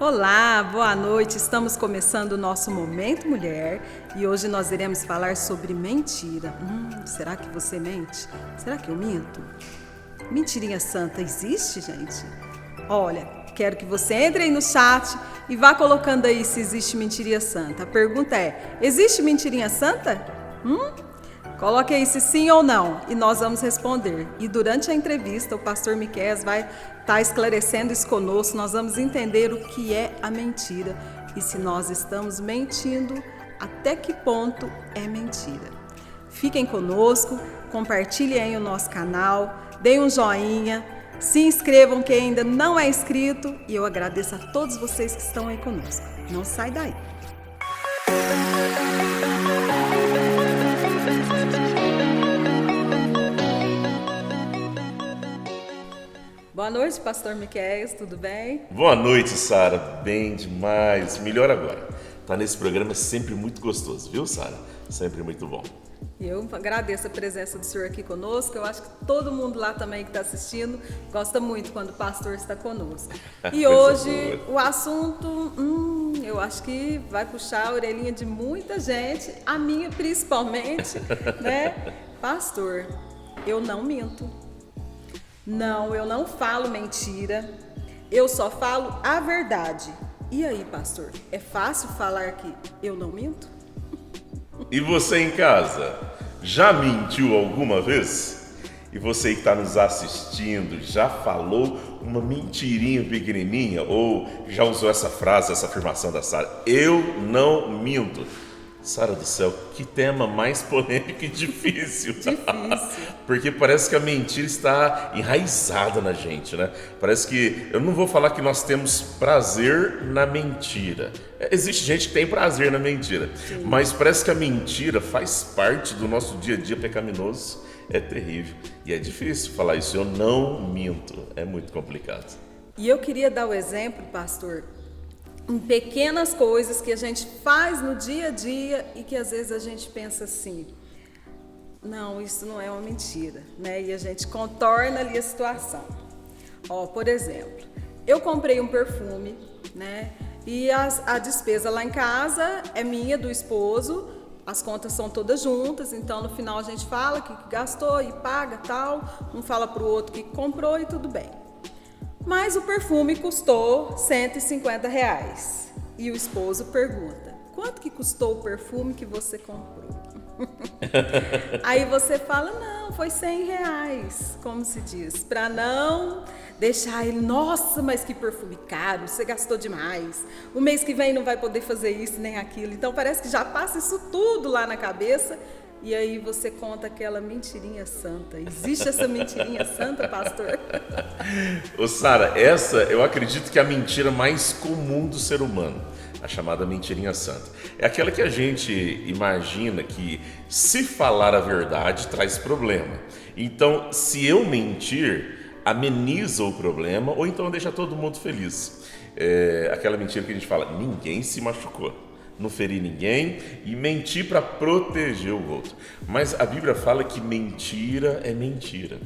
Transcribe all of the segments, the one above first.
Olá, boa noite. Estamos começando o nosso Momento Mulher e hoje nós iremos falar sobre mentira. Será que você mente? Será que eu minto? Mentirinha santa existe, gente? Olha, quero que você entre aí no chat e vá colocando aí se existe mentirinha santa. A pergunta é: existe mentirinha santa? Coloque aí se sim ou não e nós vamos responder. E durante a entrevista, o pastor Miqueias vai estar esclarecendo isso conosco. Nós vamos entender o que é a mentira e se nós estamos mentindo, até que ponto é mentira. Fiquem conosco, compartilhem aí o nosso canal, deem um joinha, se inscrevam quem ainda não é inscrito e eu agradeço a todos vocês que estão aí conosco. Não sai daí. Boa noite, pastor Miqueias, tudo bem? Boa noite, Sara. Bem demais. Melhor agora. Tá nesse programa é sempre muito gostoso, viu, Sara? Sempre muito bom. Eu agradeço a presença do senhor aqui conosco. Eu acho que todo mundo lá também que está assistindo gosta muito quando o pastor está conosco. E hoje o assunto, eu acho que vai puxar a orelhinha de muita gente, a minha principalmente, né? Pastor, eu não minto. Não, eu não falo mentira, eu só falo a verdade. E aí, pastor, é fácil falar que eu não minto? E você em casa, já mentiu alguma vez? E você que está nos assistindo, já falou uma mentirinha pequenininha? Ou já usou essa frase, essa afirmação da Sara? Eu não minto. Sara do céu, que tema mais polêmico e difícil. Porque parece que a mentira está enraizada na gente, né? Parece que, eu não vou falar que nós temos prazer na mentira. Existe gente que tem prazer na mentira. Sim. Mas parece que a mentira faz parte do nosso dia a dia pecaminoso. É terrível. E é difícil falar isso. Eu não minto. É muito complicado. E eu queria dar o exemplo, pastor, em pequenas coisas que a gente faz no dia a dia e que às vezes a gente pensa assim, não, isso não é uma mentira, né? E a gente contorna ali a situação. Por exemplo, eu comprei um perfume, né? E a despesa lá em casa é minha, do esposo, as contas são todas juntas, então no final a gente fala que gastou e paga tal, um fala pro outro que comprou e tudo bem. Mas o perfume custou R$150. E o esposo pergunta, quanto que custou o perfume que você comprou? Aí você fala, não, foi R$100, como se diz, para não deixar ele, nossa, mas que perfume caro, você gastou demais, o mês que vem não vai poder fazer isso nem aquilo. Então parece que já passa isso tudo lá na cabeça. E aí você conta aquela mentirinha santa. Existe essa mentirinha santa, pastor? Ô Sara, essa eu acredito que é a mentira mais comum do ser humano, a chamada mentirinha santa. É aquela que a gente imagina que se falar a verdade traz problema. Então, se eu mentir, ameniza o problema ou então deixa todo mundo feliz. É aquela mentira que a gente fala, ninguém se machucou. Não ferir ninguém e mentir para proteger o outro. Mas a Bíblia fala que mentira é mentira.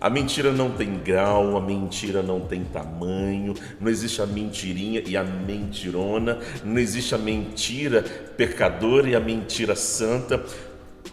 A mentira não tem grau, a mentira não tem tamanho, não existe a mentirinha e a mentirona, não existe a mentira pecadora e a mentira santa.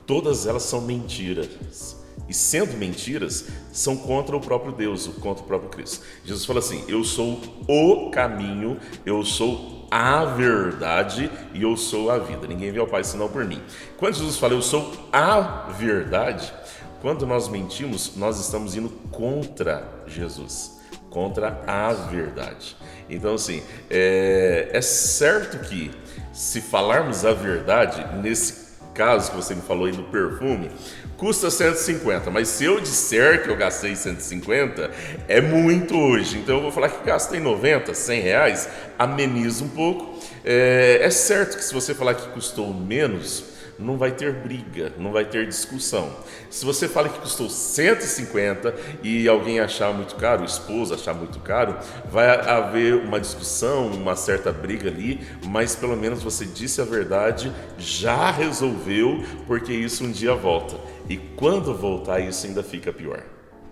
Todas elas são mentiras. E sendo mentiras, são contra o próprio Deus, contra o próprio Cristo. Jesus fala assim, eu sou o caminho, eu sou a verdade e eu sou a vida. Ninguém vê ao Pai senão por mim. Quando Jesus fala, eu sou a verdade, quando nós mentimos, nós estamos indo contra Jesus, contra a verdade. Então assim, é certo que se falarmos a verdade, nesse caso que você me falou aí do perfume, custa 150, mas se eu disser que eu gastei 150, é muito hoje. Então eu vou falar que gastei 90, R$100, ameniza um pouco. É certo que se você falar que custou menos, não vai ter briga, não vai ter discussão. Se você fala que custou 150 e alguém achar muito caro, o esposo achar muito caro, vai haver uma discussão, uma certa briga ali, mas pelo menos você disse a verdade, já resolveu, porque isso um dia volta. E quando voltar, isso ainda fica pior.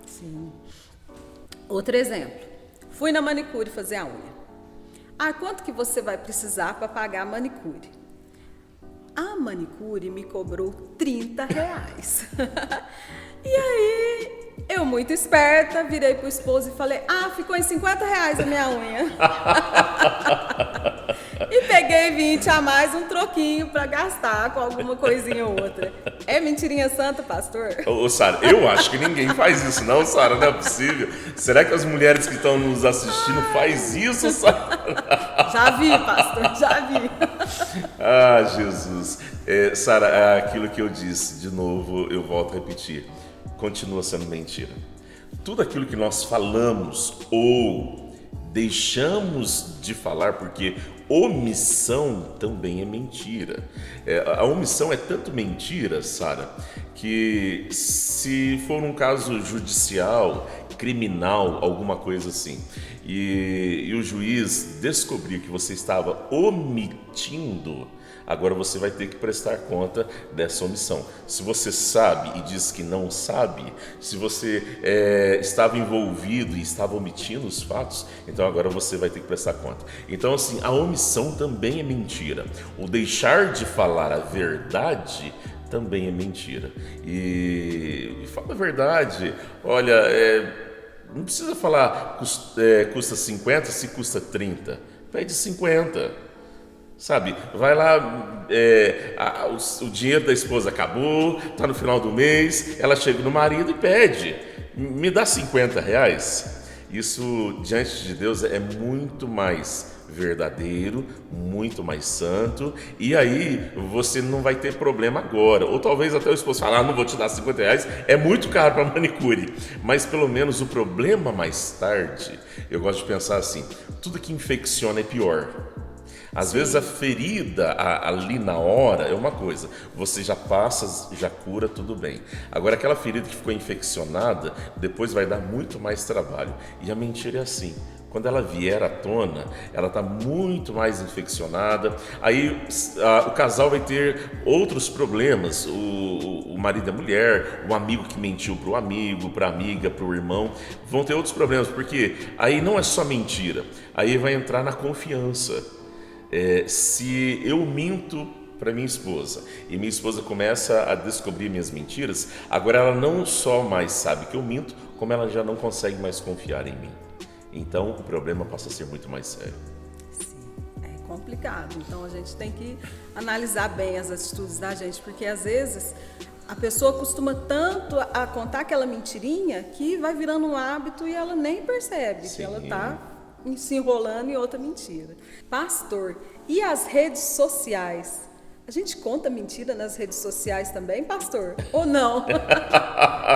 Sim. Outro exemplo. Fui na manicure fazer a unha. Ah, quanto que você vai precisar para pagar a manicure? A manicure me cobrou R$ 30. E aí, eu muito esperta, virei pro esposo e falei, ficou em R$ 50 a minha unha. E peguei 20 a mais, um troquinho para gastar com alguma coisinha ou outra. É mentirinha santa, pastor? Ô, Sara, eu acho que ninguém faz isso, não, Sara, não é possível. Será que as mulheres que estão nos assistindo faz isso, Sara? Já vi, pastor, já vi. Jesus. Sara, aquilo que eu disse, de novo, eu volto a repetir. Continua sendo mentira. Tudo aquilo que nós falamos ou deixamos de falar, porque omissão também é mentira. A omissão é tanto mentira, Sara, que se for um caso judicial, criminal, alguma coisa assim, e o juiz descobrir que você estava omitindo, agora você vai ter que prestar conta dessa omissão. Se você sabe e diz que não sabe, se você estava envolvido e estava omitindo os fatos, então agora você vai ter que prestar conta. Então, assim, a omissão também é mentira. O deixar de falar a verdade também é mentira. E fala a verdade. Olha, não precisa falar custa 50 se custa 30. Pede 50. Sabe, vai lá, o dinheiro da esposa acabou, tá no final do mês, ela chega no marido e pede, me dá R$ 50. Isso, diante de Deus, é muito mais verdadeiro, muito mais santo, e aí você não vai ter problema agora. Ou talvez até o esposo fale, não vou te dar R$ 50, é muito caro para manicure, mas pelo menos o problema mais tarde, eu gosto de pensar assim, tudo que infecciona é pior. Às vezes a ferida ali na hora é uma coisa, você já passa, já cura, tudo bem. Agora aquela ferida que ficou infeccionada, depois vai dar muito mais trabalho. E a mentira é assim, quando ela vier à tona, ela está muito mais infeccionada, aí o casal vai ter outros problemas, o marido e a mulher, o amigo que mentiu para o amigo, para a amiga, para o irmão, vão ter outros problemas, porque aí não é só mentira, aí vai entrar na confiança. Se eu minto para minha esposa e minha esposa começa a descobrir minhas mentiras, agora ela não só mais sabe que eu minto, como ela já não consegue mais confiar em mim. Então o problema passa a ser muito mais sério. Sim, é complicado. Então a gente tem que analisar bem as atitudes da gente, porque às vezes a pessoa costuma tanto a contar aquela mentirinha que vai virando um hábito e ela nem percebe. Sim. Que ela está se enrolando em outra mentira. Pastor, e as redes sociais? A gente conta mentira nas redes sociais também, pastor? Ou não?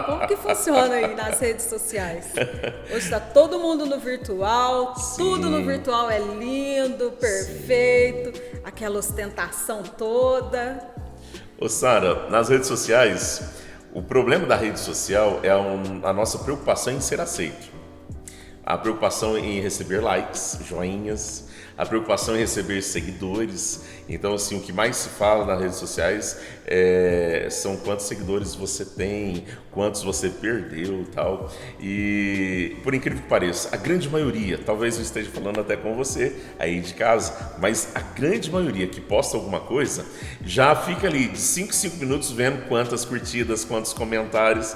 Como que funciona aí nas redes sociais? Hoje está todo mundo no virtual, sim, tudo no virtual é lindo, perfeito, sim, aquela ostentação toda. Ô Sara, nas redes sociais, o problema da rede social é a nossa preocupação em ser aceito. A preocupação em receber likes, joinhas, a preocupação em receber seguidores. Então, assim, o que mais se fala nas redes sociais são quantos seguidores você tem, quantos você perdeu e tal. E, por incrível que pareça, a grande maioria, talvez eu esteja falando até com você aí de casa, mas a grande maioria que posta alguma coisa já fica ali de 5 em 5 minutos vendo quantas curtidas, quantos comentários.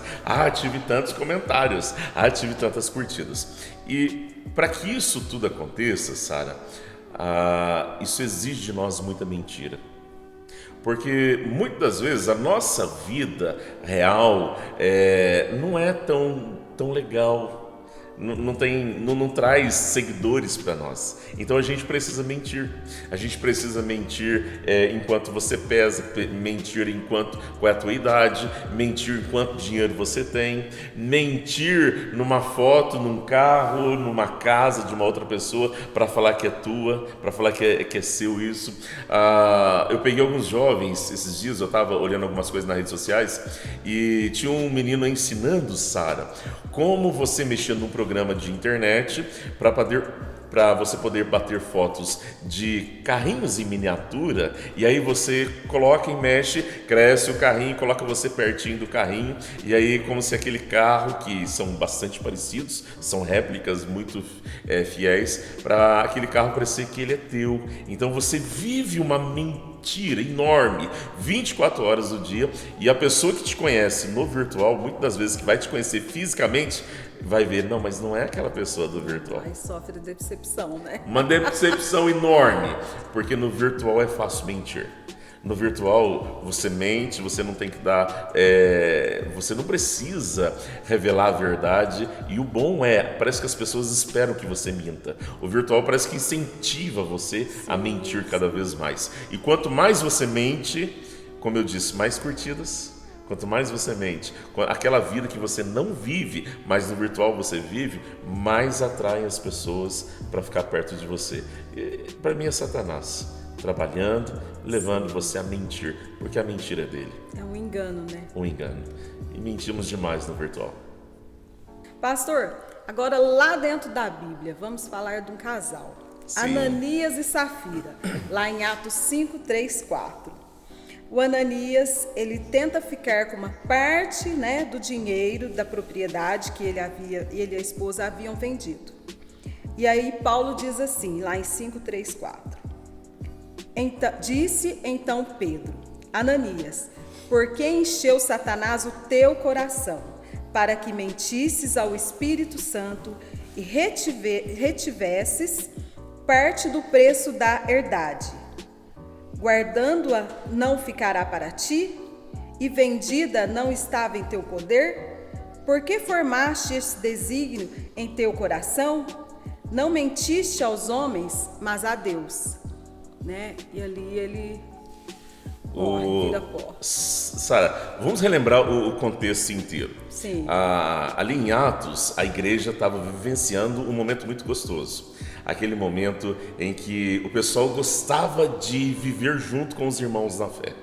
Tive tantos comentários, tive tantas curtidas. E para que isso tudo aconteça, Sara, isso exige de nós muita mentira. Porque muitas das vezes a nossa vida real não é tão legal, não traz seguidores para nós. Então a gente precisa mentir. A gente precisa mentir enquanto você pesa, mentir qual é a tua idade, mentir quanto dinheiro você tem, mentir numa foto, num carro, numa casa de uma outra pessoa para falar que é tua, para falar que é seu isso. Eu peguei alguns jovens esses dias, eu estava olhando algumas coisas nas redes sociais e tinha um menino ensinando, Sara, como você mexer num programa de internet para para você poder bater fotos de carrinhos em miniatura, e aí você coloca e mexe, cresce o carrinho, coloca você pertinho do carrinho, e aí como se aquele carro, que são bastante parecidos, são réplicas muito fiéis, para aquele carro parecer que ele é teu. Então você vive uma mentira enorme 24 horas do dia, e a pessoa que te conhece no virtual, muitas das vezes que vai te conhecer fisicamente, vai ver, não, mas não é aquela pessoa do virtual. Aí sofre decepção, né? Uma decepção enorme, porque no virtual é fácil mentir. No virtual você mente, você não tem que dar, você não precisa revelar a verdade, e o bom parece que as pessoas esperam que você minta. O virtual parece que incentiva você a mentir cada vez mais. E quanto mais você mente, como eu disse, mais curtidas. Quanto mais você mente, aquela vida que você não vive, mas no virtual você vive, mais atrai as pessoas para ficar perto de você. Para mim é Satanás trabalhando, levando você a mentir, porque a mentira é dele. É um engano, né? Um engano. E mentimos demais no virtual. Pastor, agora lá dentro da Bíblia, vamos falar de um casal. Sim. Ananias e Safira, lá em Atos 5, 3, 4. O Ananias, ele tenta ficar com uma parte, né, do dinheiro, da propriedade que ele e a esposa haviam vendido. E aí Paulo diz assim, lá em 5, 3, 4. Disse então Pedro, Ananias, por que encheu Satanás o teu coração, para que mentisses ao Espírito Santo e retivesses parte do preço da herdade? Guardando-a não ficará para ti? E vendida não estava em teu poder? Por que formaste esse desígnio em teu coração? Não mentiste aos homens, mas a Deus. Né? E ali ele vira pó. Sara, vamos relembrar o contexto inteiro. Sim. Ali em Atos, a igreja estava vivenciando um momento muito gostoso. Aquele momento em que o pessoal gostava de viver junto com os irmãos na fé.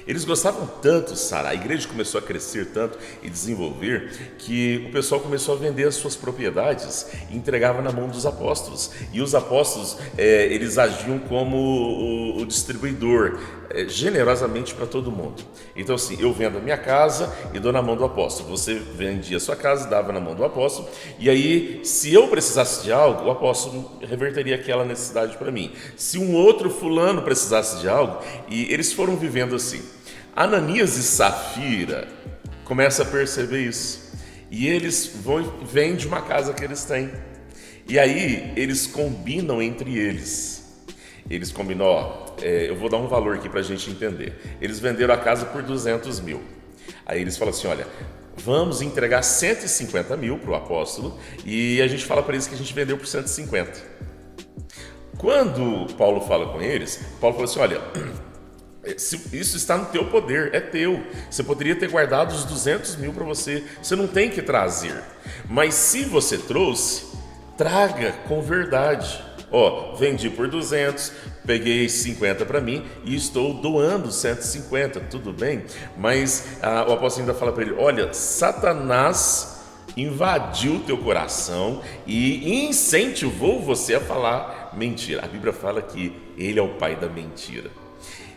Eles gostavam tanto, Sara, a igreja começou a crescer tanto e desenvolver, que o pessoal começou a vender as suas propriedades e entregava na mão dos apóstolos. E os apóstolos, eles agiam como o distribuidor, generosamente para todo mundo. Então assim, eu vendo a minha casa e dou na mão do apóstolo. Você vendia a sua casa e dava na mão do apóstolo. E aí, se eu precisasse de algo, o apóstolo reverteria aquela necessidade para mim. Se um outro fulano precisasse de algo, e eles foram vivendo assim. Ananias e Safira começam a perceber isso. E eles vendem uma casa que eles têm. E aí, eles combinam entre eles. Eles combinam, eu vou dar um valor aqui para a gente entender. Eles venderam a casa por 200 mil. Aí eles falam assim, olha, vamos entregar 150 mil para o apóstolo e a gente fala para eles que a gente vendeu por 150. Quando Paulo fala com eles, Paulo fala assim, olha, isso está no teu poder, é teu. Você poderia ter guardado os 200 mil para você, você não tem que trazer. Mas se você trouxe, traga com verdade. Vendi por 200, peguei 50 para mim e estou doando 150, tudo bem? Mas o apóstolo ainda fala para ele, olha, Satanás invadiu o teu coração e incentivou você a falar mentira. A Bíblia fala que ele é o pai da mentira.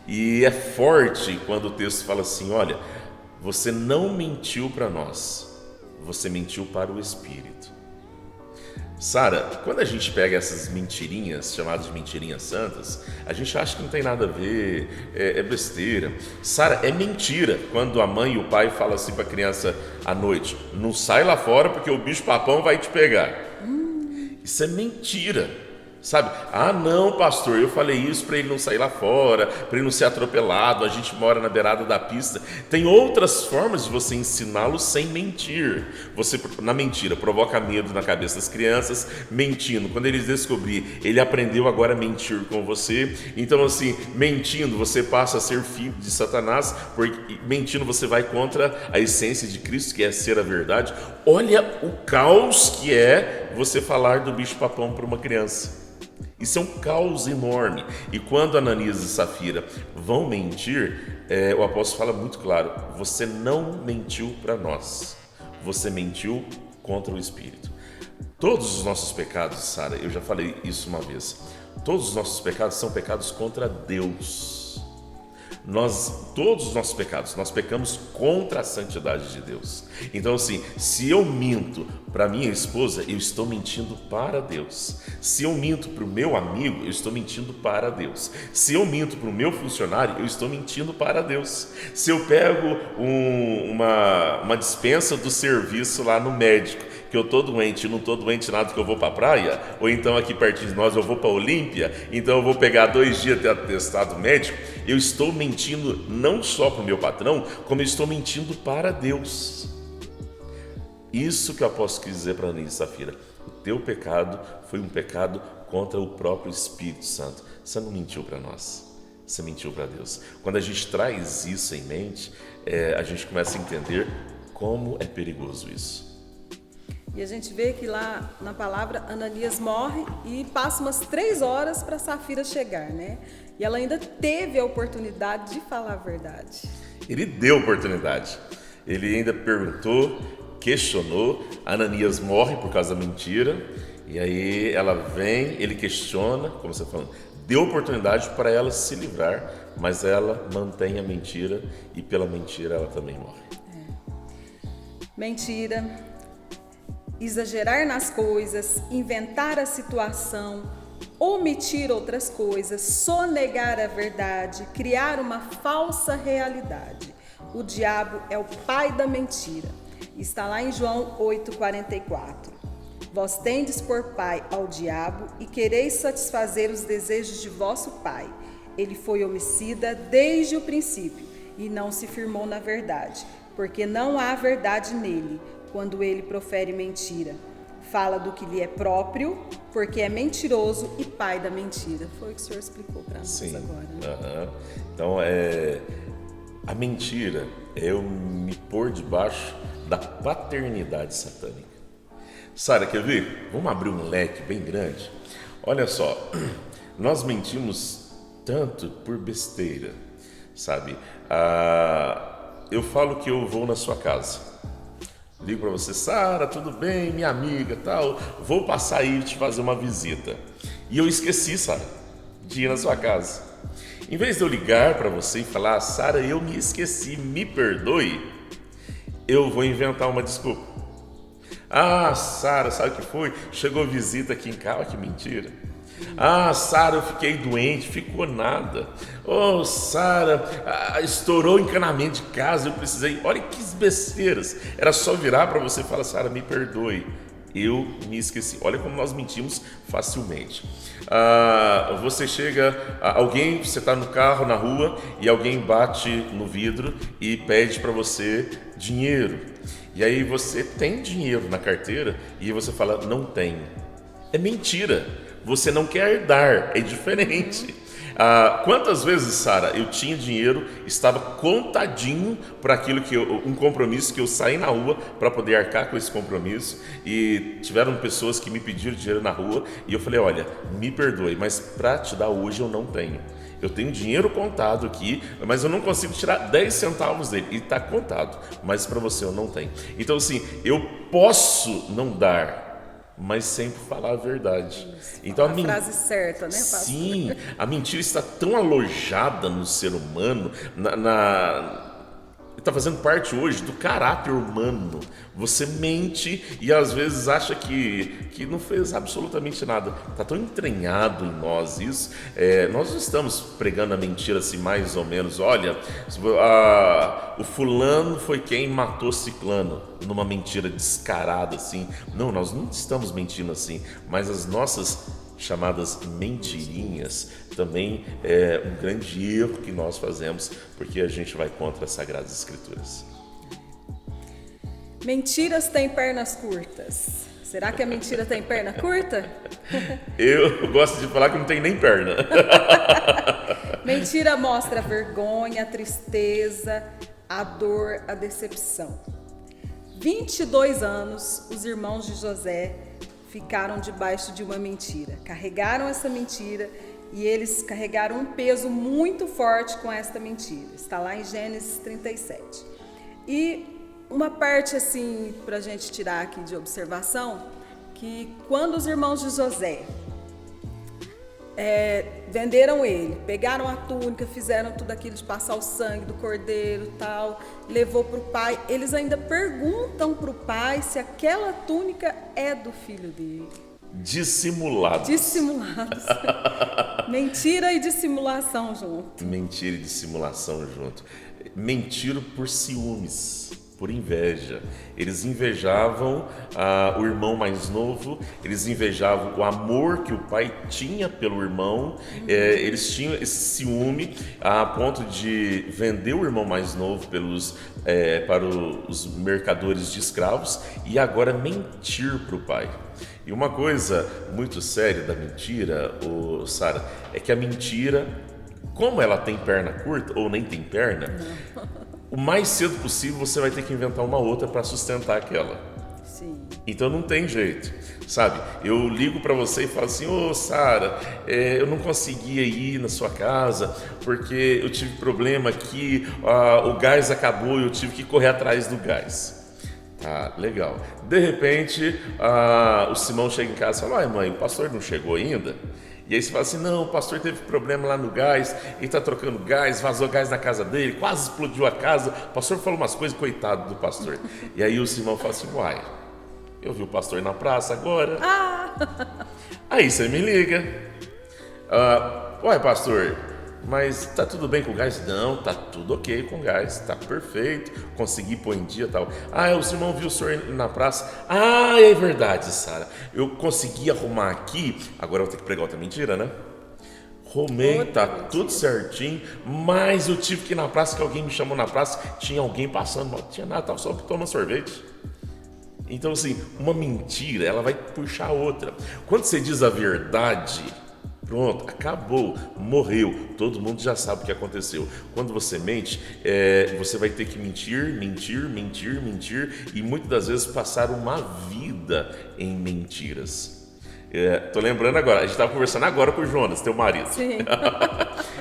E é forte quando o texto fala assim, olha, você não mentiu para nós, você mentiu para o Espírito. Sara, quando a gente pega essas mentirinhas, chamadas de mentirinhas santas, a gente acha que não tem nada a ver, é besteira. Sara, é mentira quando a mãe e o pai falam assim para a criança à noite, não sai lá fora porque o bicho-papão vai te pegar. Isso é mentira. Sabe? Não, pastor, eu falei isso para ele não sair lá fora, para ele não ser atropelado, a gente mora na beirada da pista. Tem outras formas de você ensiná-lo sem mentir. Você, na mentira, provoca medo na cabeça das crianças, mentindo. Quando eles descobrir, ele aprendeu agora a mentir com você. Então, assim, mentindo, você passa a ser filho de Satanás, porque mentindo você vai contra a essência de Cristo, que é ser a verdade. Olha o caos que é você falar do bicho-papão para uma criança. Isso é um caos enorme. E quando Ananias e Safira vão mentir, o apóstolo fala muito claro, você não mentiu para nós, você mentiu contra o Espírito. Todos os nossos pecados, Sara, eu já falei isso uma vez, todos os nossos pecados são pecados contra Deus. Todos os nossos pecados, nós pecamos contra a santidade de Deus. Então assim, se eu minto para minha esposa, eu estou mentindo para Deus. Se eu minto para o meu amigo, eu estou mentindo para Deus. Se eu minto para o meu funcionário, eu estou mentindo para Deus. Se eu pego uma dispensa do serviço lá no médico, que eu estou doente, não estou doente nada que eu vou para a praia, ou então aqui pertinho de nós eu vou para a Olímpia, então eu vou pegar 2 dias de atestado médico, eu estou mentindo não só para o meu patrão, como eu estou mentindo para Deus. Isso que o apóstolo quis dizer para Anísio e Safira. O teu pecado foi um pecado contra o próprio Espírito Santo. Você não mentiu para nós, você mentiu para Deus. Quando a gente traz isso em mente, a gente começa a entender como é perigoso isso. E a gente vê que lá na palavra Ananias morre e passa umas 3 horas para Safira chegar, né? E ela ainda teve a oportunidade de falar a verdade. Ele deu oportunidade. Ele ainda perguntou, questionou. Ananias morre por causa da mentira. E aí ela vem, ele questiona, como você falou, deu oportunidade para ela se livrar, mas ela mantém a mentira e pela mentira ela também morre. Mentira, exagerar nas coisas, inventar a situação, omitir outras coisas, sonegar a verdade, criar uma falsa realidade. O diabo é o pai da mentira. Está lá em João 8,44. Vós tendes por pai ao diabo e quereis satisfazer os desejos de vosso pai. Ele foi homicida desde o princípio e não se firmou na verdade, porque não há verdade nele. Quando ele profere mentira, fala do que lhe é próprio, porque é mentiroso e pai da mentira. Foi o que o senhor explicou para nós agora. Né? Então, a mentira é eu me pôr debaixo da paternidade satânica. Sara, quer ver? Vamos abrir um leque bem grande. Olha só, nós mentimos tanto por besteira, sabe? Eu falo que eu vou na sua casa. Ligo para você, Sara, tudo bem, minha amiga, tal, vou passar aí te fazer uma visita. E eu esqueci, Sara, de ir na sua casa. Em vez de eu ligar para você e falar, Sara, eu me esqueci, me perdoe, eu vou inventar uma desculpa. Ah, Sara, sabe o que foi? Chegou visita aqui em casa, que mentira. Ah, Sara, eu fiquei doente, ficou nada. Oh, Sara, estourou o encanamento de casa, eu precisei. Olha que besteiras. Era só virar para você e falar, Sara, me perdoe. Eu me esqueci. Olha como nós mentimos facilmente. Você chega, você está no carro, na rua, e alguém bate no vidro e pede para você dinheiro. E aí você tem dinheiro na carteira e você fala, não tenho. É mentira. Você não quer dar, é diferente. Quantas vezes, Sara, eu tinha dinheiro, estava contadinho para aquilo um compromisso que eu saí na rua para poder arcar com esse compromisso, e tiveram pessoas que me pediram dinheiro na rua e eu falei, olha, me perdoe, mas para te dar hoje eu não tenho. Eu tenho dinheiro contado aqui, mas eu não consigo tirar 10 centavos dele. E está contado, mas para você eu não tenho. Então assim, eu posso não dar, mas sempre falar a verdade. Então a frase certa, né, pastor? Sim, a mentira está tão alojada no ser humano, está fazendo parte hoje do caráter humano. Você mente e às vezes acha que não fez absolutamente nada. Está tão entranhado em nós isso. Nós não estamos pregando a mentira assim mais ou menos. Olha, o fulano foi quem matou ciclano, numa mentira descarada assim. Não, nós não estamos mentindo assim, mas as nossas chamadas mentirinhas também é um grande erro que nós fazemos, porque a gente vai contra as Sagradas Escrituras. Mentiras têm pernas curtas. Será que a mentira tem perna curta? Eu gosto de falar que não tem nem perna. Mentira mostra a vergonha, a tristeza, a dor, a decepção. 22 anos, os irmãos de José ficaram debaixo de uma mentira. Carregaram essa mentira e eles carregaram um peso muito forte com esta mentira. Está lá em Gênesis 37. E uma parte assim, para a gente tirar aqui de observação, que quando os irmãos de José venderam ele, pegaram a túnica, fizeram tudo aquilo de passar o sangue do cordeiro e tal, levou para o pai, eles ainda perguntam para o pai se aquela túnica é do filho dele. Dissimulados. Mentira e dissimulação junto. Mentira e dissimulação junto. Mentiram por ciúmes, por inveja. Eles invejavam o irmão mais novo, eles invejavam o amor que o pai tinha pelo irmão, eles tinham esse ciúme a ponto de vender o irmão mais novo para os mercadores de escravos e agora mentir para o pai. E uma coisa muito séria da mentira, Sara, é que a mentira, como ela tem perna curta ou nem tem perna, o mais cedo possível você vai ter que inventar uma outra para sustentar aquela. Sim. Então não tem jeito, sabe? Eu ligo para você e falo assim: ô Sara, eu não conseguia ir na sua casa porque eu tive problema aqui, o gás acabou e eu tive que correr atrás do gás. Tá, legal. De repente, o Simão chega em casa e fala: ai mãe, o pastor não chegou ainda? E aí você fala assim: não, o pastor teve problema lá no gás, ele está trocando gás, vazou gás na casa dele, quase explodiu a casa, o pastor falou umas coisas, coitado do pastor. E aí o Simão fala assim: uai, eu vi o pastor na praça agora. Aí você me liga: uai pastor, mas tá tudo bem com o gás? Não, tá tudo ok com o gás, tá perfeito, consegui pôr em dia e tal. O Simão viu o senhor na praça. É verdade, Sara, eu consegui arrumar aqui, agora eu vou ter que pregar outra mentira, né? Arrumei, tá tudo certinho, mas eu tive que ir na praça, que alguém me chamou na praça, tinha alguém passando, não tinha nada, tava só tomando sorvete. Então assim, uma mentira, ela vai puxar outra. Quando você diz a verdade, pronto, acabou, morreu, todo mundo já sabe o que aconteceu. Quando você mente, você vai ter que mentir e muitas das vezes passar uma vida em mentiras. Tô lembrando agora, a gente estava conversando agora com o Jonas, teu marido. Sim.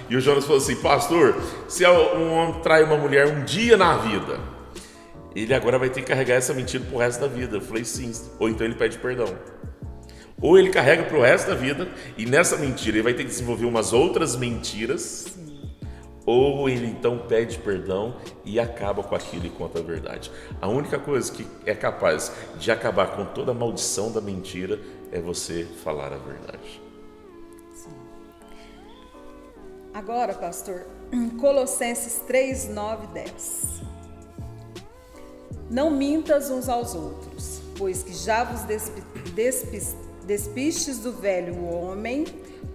E o Jonas falou assim: pastor, se um homem trai uma mulher um dia na vida, ele agora vai ter que carregar essa mentira pro resto da vida. Eu falei: sim, ou então ele pede perdão. Ou ele carrega para o resto da vida e nessa mentira ele vai ter que desenvolver umas outras mentiras. Sim. Ou ele então pede perdão e acaba com aquilo e conta a verdade. A única coisa que é capaz de acabar com toda a maldição da mentira é você falar a verdade. Sim. Agora, pastor, Colossenses 3, 9 e 10. Não mintas uns aos outros, pois que já vos despistes do velho homem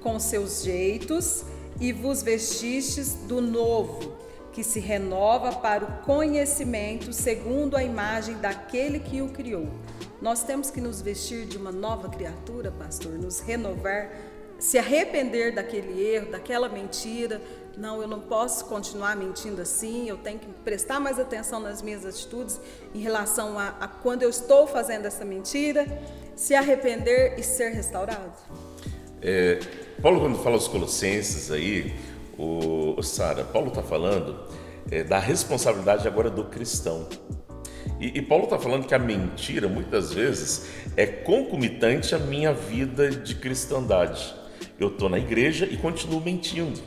com seus jeitos e vos vestistes do novo, que se renova para o conhecimento segundo a imagem daquele que o criou. Nós temos que nos vestir de uma nova criatura, pastor, nos renovar, se arrepender daquele erro, daquela mentira. Não, eu não posso continuar mentindo assim, eu tenho que prestar mais atenção nas minhas atitudes em relação a quando eu estou fazendo essa mentira, se arrepender e ser restaurado. Paulo, quando fala aos Colossenses aí, Sara, Paulo está falando da responsabilidade agora do cristão. E Paulo está falando que a mentira, muitas vezes, é concomitante à minha vida de cristandade. Eu estou na igreja e continuo mentindo.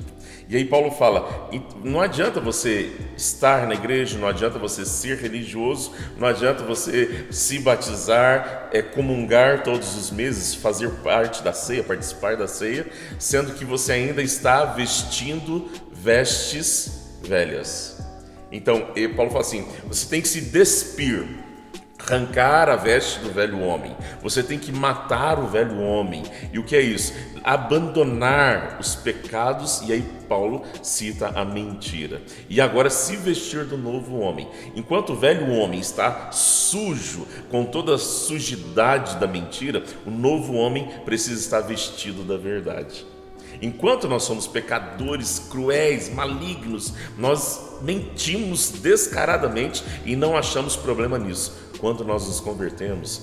E aí Paulo fala: não adianta você estar na igreja, não adianta você ser religioso, não adianta você se batizar, comungar todos os meses, fazer parte da ceia, participar da ceia, sendo que você ainda está vestindo vestes velhas. Então, Paulo fala assim: você tem que se despir, arrancar a veste do velho homem. Você tem que matar o velho homem. E o que é isso? Abandonar os pecados. E aí Paulo cita a mentira. E agora se vestir do novo homem. Enquanto o velho homem está sujo, com toda a sujidade da mentira, o novo homem precisa estar vestido da verdade. Enquanto nós somos pecadores cruéis, malignos, nós mentimos descaradamente e não achamos problema nisso. Quando nós nos convertemos,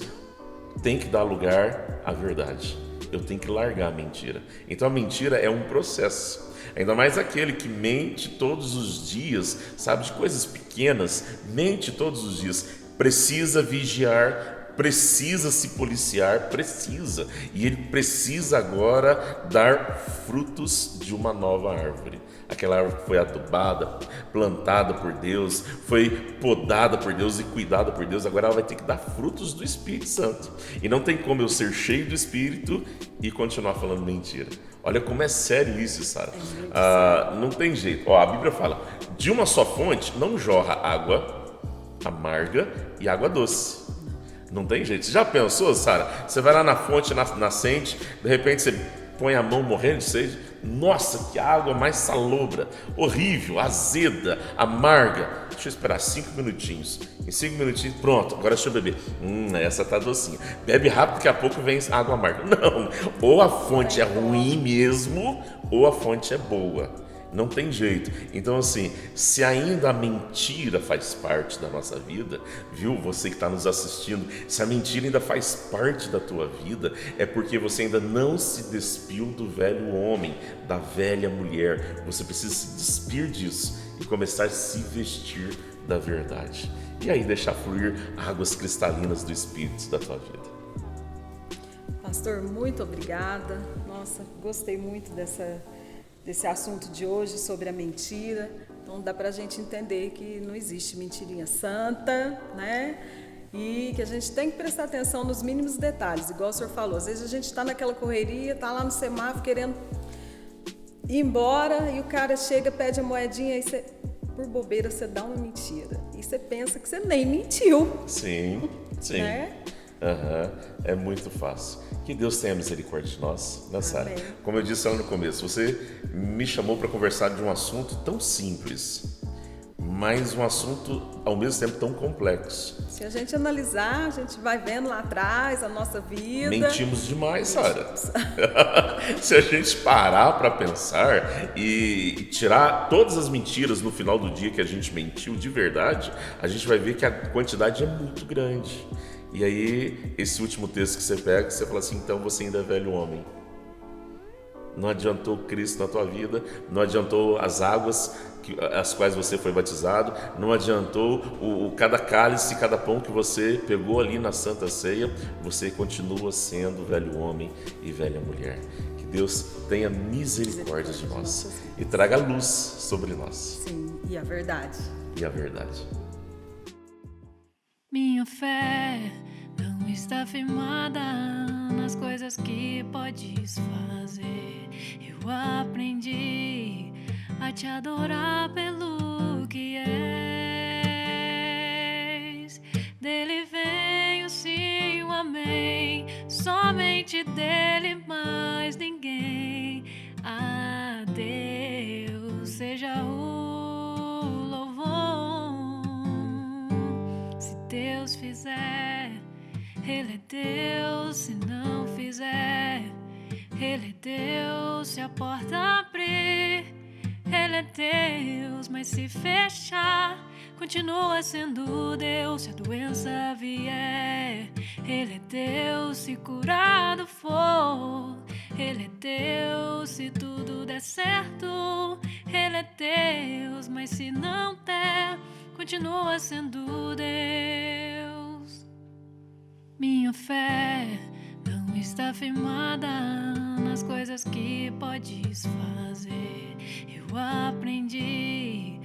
tem que dar lugar à verdade. Eu tenho que largar a mentira. Então a mentira é um processo. Ainda mais aquele que mente todos os dias, sabe, de coisas pequenas, mente todos os dias, precisa vigiar precisa se policiar, precisa. E ele precisa agora dar frutos de uma nova árvore. Aquela árvore que foi adubada, plantada por Deus, foi podada por Deus e cuidada por Deus, agora ela vai ter que dar frutos do Espírito Santo. E não tem como eu ser cheio do Espírito e continuar falando mentira. Olha como é sério isso, Sara. Não tem jeito. Ó, a Bíblia fala, de uma só fonte não jorra água amarga e água doce. Não tem jeito. Você já pensou, Sara? Você vai lá na fonte nascente, de repente você põe a mão morrendo de sede. Nossa, que água mais salobra, horrível, azeda, amarga. Deixa eu esperar 5 minutinhos. Em 5 minutinhos, pronto, agora deixa eu beber. Essa tá docinha. Bebe rápido, daqui a pouco vem água amarga. Não, ou a fonte é ruim mesmo, ou a fonte é boa. Não tem jeito. Então, assim, se ainda a mentira faz parte da nossa vida, viu? Você que está nos assistindo, se a mentira ainda faz parte da tua vida, é porque você ainda não se despiu do velho homem, da velha mulher. Você precisa se despir disso e começar a se vestir da verdade. E aí deixar fluir águas cristalinas do Espírito da tua vida. Pastor, muito obrigada. Nossa, gostei muito desse assunto de hoje sobre a mentira. Então dá pra gente entender que não existe mentirinha santa, né? E que a gente tem que prestar atenção nos mínimos detalhes, igual o senhor falou. Às vezes a gente está naquela correria, tá lá no semáforo querendo ir embora e o cara chega, pede a moedinha e você, por bobeira, você dá uma mentira. E você pensa que você nem mentiu. Sim, sim. Né? É muito fácil. Que Deus tenha misericórdia de nós, né, Sara? Como eu disse lá no começo, você me chamou para conversar de um assunto tão simples, mas um assunto ao mesmo tempo tão complexo. Se a gente analisar, a gente vai vendo lá atrás a nossa vida. Mentimos demais, Sara. Se a gente parar para pensar e tirar todas as mentiras no final do dia que a gente mentiu de verdade, a gente vai ver que a quantidade é muito grande. E aí, esse último texto que você pega, você fala assim, então você ainda é velho homem. Não adiantou Cristo na tua vida, não adiantou as águas as quais você foi batizado, não adiantou cada cálice, cada pão que você pegou ali na Santa Ceia, você continua sendo velho homem e velha mulher. Que Deus tenha misericórdia de nós e traga luz sobre nós. Sim, e a verdade. E a verdade. Minha fé não está firmada nas coisas que podes fazer. Eu aprendi a te adorar pelo que és. Dele vem o sim, o amém. Somente dele, mais ninguém. A Deus seja o louvor. Se Deus fizer, Ele é Deus. Se não fizer, Ele é Deus. Se a porta abrir, Ele é Deus. Mas se fechar, continua sendo Deus. Se a doença vier, Ele é Deus. Se curado for, Ele é Deus. Se tudo der certo, Ele é Deus. Mas se não der, continua sendo Deus. Minha fé não está firmada nas coisas que podes fazer. Eu aprendi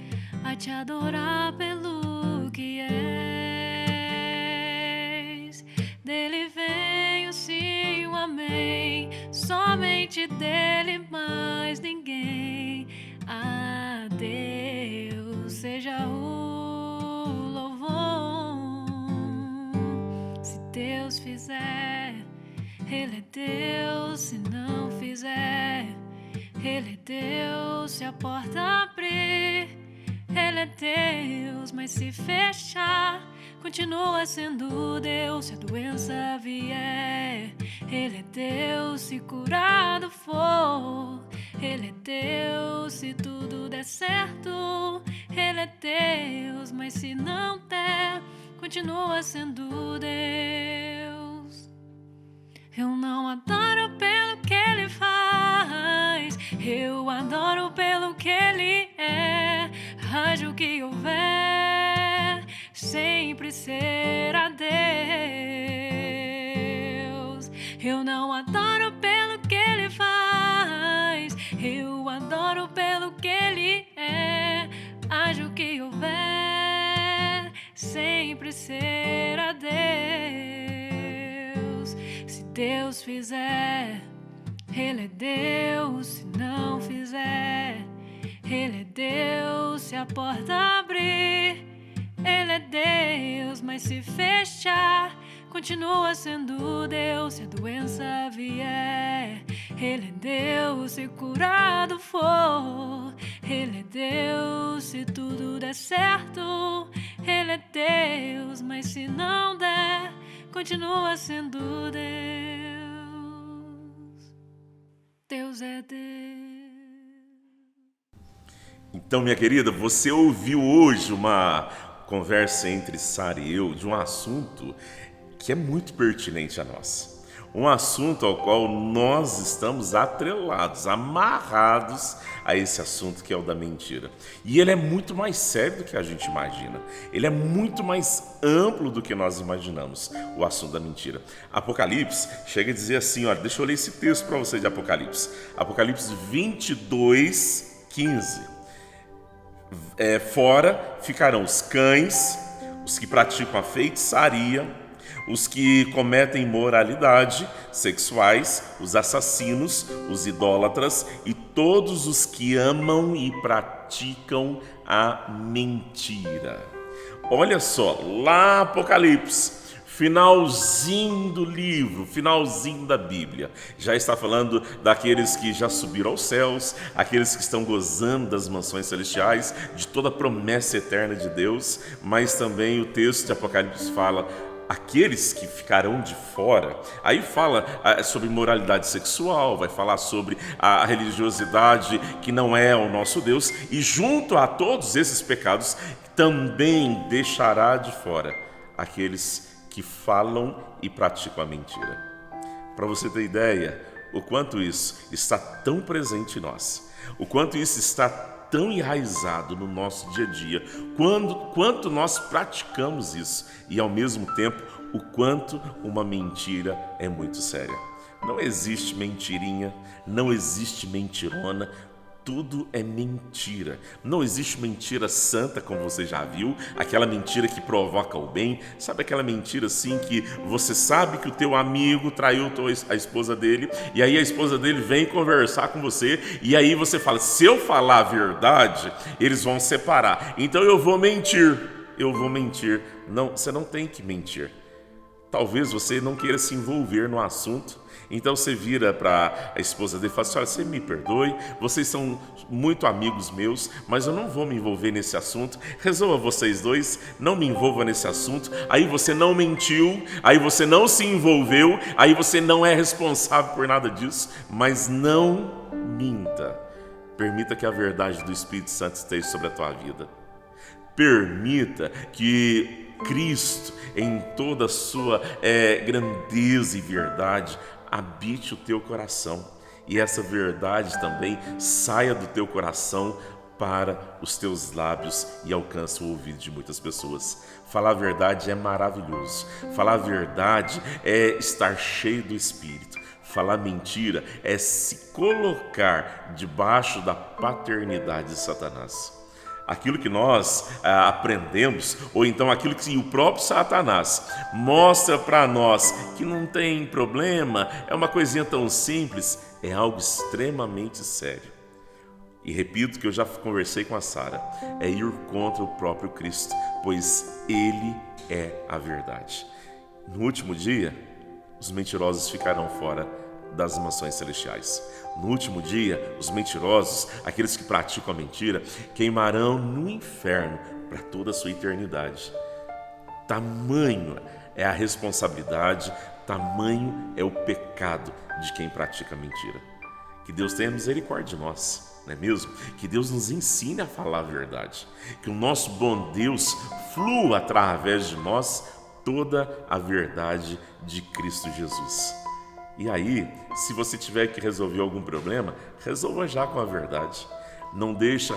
a te adorar pelo que és. Dele vem o sim, o amém. Somente dele, mais ninguém. A Deus seja o louvor. Se Deus fizer, Ele é Deus. Se não fizer, Ele é Deus. Se a porta abrir, Ele é Deus. Mas se fechar, continua sendo Deus. Se a doença vier, Ele é Deus. Se curado for, Ele é Deus. Se tudo der certo, Ele é Deus. Mas se não der, continua sendo Deus. Eu não adoro pelo que Ele faz, eu adoro pelo que Ele é. Haja o que houver, sempre ser a Deus. Eu não adoro pelo que Ele faz, eu adoro pelo que Ele é. Haja o que houver, sempre ser a Deus. Se Deus fizer, Ele é Deus. Se não fizer, Ele é Deus. Se a porta abrir, Ele é Deus. Mas se fechar, continua sendo Deus. Se a doença vier, Ele é Deus. Se curado for, Ele é Deus. Se tudo der certo, Ele é Deus. Mas se não der, continua sendo Deus. Deus é Deus. Então, minha querida, você ouviu hoje uma conversa entre Sara e eu de um assunto que é muito pertinente a nós. Um assunto ao qual nós estamos atrelados, amarrados a esse assunto que é o da mentira. E ele é muito mais sério do que a gente imagina. Ele é muito mais amplo do que nós imaginamos, o assunto da mentira. Apocalipse chega a dizer assim, olha, deixa eu ler esse texto para você de Apocalipse. Apocalipse 22, 15. Fora ficarão os cães, os que praticam a feitiçaria, os que cometem imoralidade sexuais, os assassinos, os idólatras e todos os que amam e praticam a mentira. Olha só, lá Apocalipse, finalzinho do livro, finalzinho da Bíblia, já está falando daqueles que já subiram aos céus, aqueles que estão gozando das mansões celestiais, de toda a promessa eterna de Deus, mas também o texto de Apocalipse fala aqueles que ficarão de fora. Aí fala sobre moralidade sexual, vai falar sobre a religiosidade que não é o nosso Deus, e junto a todos esses pecados também deixará de fora aqueles que falam e praticam a mentira. Para você ter ideia, o quanto isso está tão presente em nós, o quanto isso está tão enraizado no nosso dia a dia, quanto nós praticamos isso, e ao mesmo tempo o quanto uma mentira é muito séria. Não existe mentirinha, não existe mentirona, tudo é mentira. Não existe mentira santa, como você já viu, aquela mentira que provoca o bem. Sabe aquela mentira assim que você sabe que o teu amigo traiu a esposa dele, e aí a esposa dele vem conversar com você, e aí você fala, se eu falar a verdade, eles vão separar, então eu vou mentir. Não, você não tem que mentir. Talvez você não queira se envolver no assunto, então você vira para a esposa dele e fala assim, olha, você me perdoe, vocês são muito amigos meus, mas eu não vou me envolver nesse assunto, resolva vocês dois, não me envolva nesse assunto. Aí você não mentiu, aí você não se envolveu, aí você não é responsável por nada disso, mas não minta. Permita que a verdade do Espírito Santo esteja sobre a tua vida. Permita que Cristo, em toda a sua grandeza e verdade, habite o teu coração, e essa verdade também saia do teu coração para os teus lábios e alcance o ouvido de muitas pessoas. Falar a verdade é maravilhoso, falar a verdade é estar cheio do Espírito. Falar mentira é se colocar debaixo da paternidade de Satanás. Aquilo que nós aprendemos, ou então aquilo que o próprio Satanás mostra para nós que não tem problema, é uma coisinha tão simples, é algo extremamente sério. E repito que eu já conversei com a Sara, é ir contra o próprio Cristo, pois Ele é a verdade. No último dia, os mentirosos ficarão fora das mansões celestiais. No último dia, os mentirosos, aqueles que praticam a mentira, queimarão no inferno para toda a sua eternidade. Tamanho é a responsabilidade, tamanho é o pecado de quem pratica a mentira. Que Deus tenha misericórdia de nós, não é mesmo? Que Deus nos ensine a falar a verdade. Que o nosso bom Deus flua através de nós toda a verdade de Cristo Jesus. E aí, se você tiver que resolver algum problema, resolva já com a verdade. Não deixa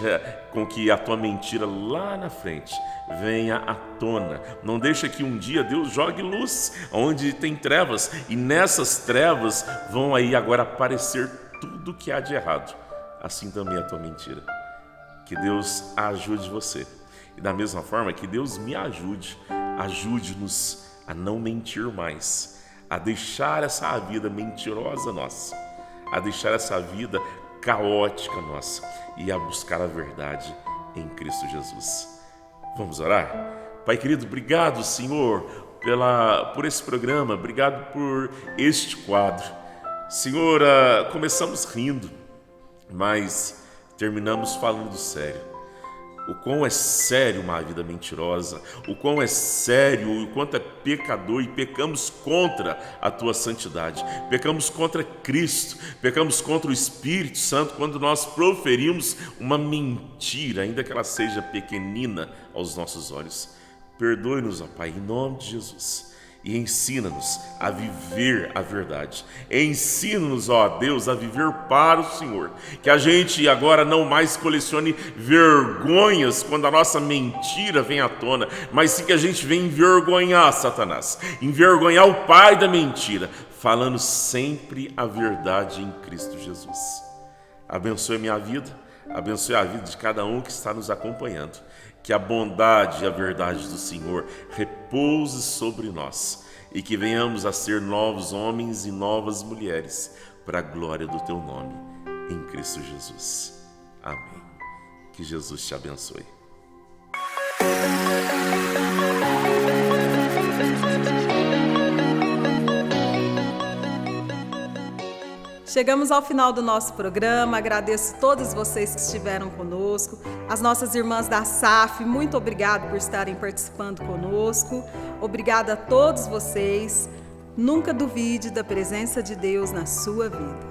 com que a tua mentira lá na frente venha à tona. Não deixa que um dia Deus jogue luz onde tem trevas, e nessas trevas vão aí agora aparecer tudo que há de errado. Assim também a tua mentira. Que Deus ajude você. E da mesma forma que Deus me ajude, ajude-nos a não mentir mais, a deixar essa vida mentirosa nossa, a deixar essa vida caótica nossa e a buscar a verdade em Cristo Jesus. Vamos orar? Pai querido, obrigado, Senhor, por esse programa, obrigado por este quadro. Senhor, começamos rindo, mas terminamos falando sério. O quão é sério uma vida mentirosa, o quão é sério, o quanto é pecador, e pecamos contra a tua santidade, pecamos contra Cristo, pecamos contra o Espírito Santo quando nós proferimos uma mentira, ainda que ela seja pequenina aos nossos olhos. Perdoe-nos, ó Pai, em nome de Jesus. E ensina-nos a viver a verdade. Ensina-nos, ó Deus, a viver para o Senhor. Que a gente agora não mais colecione vergonhas quando a nossa mentira vem à tona, mas sim que a gente venha envergonhar Satanás, envergonhar o pai da mentira, falando sempre a verdade em Cristo Jesus. Abençoe a minha vida, abençoe a vida de cada um que está nos acompanhando. Que a bondade e a verdade do Senhor repouse sobre nós e que venhamos a ser novos homens e novas mulheres para a glória do Teu nome, em Cristo Jesus. Amém. Que Jesus te abençoe. Chegamos ao final do nosso programa, agradeço a todos vocês que estiveram conosco, as nossas irmãs da SAF, muito obrigado por estarem participando conosco, obrigada a todos vocês, nunca duvide da presença de Deus na sua vida.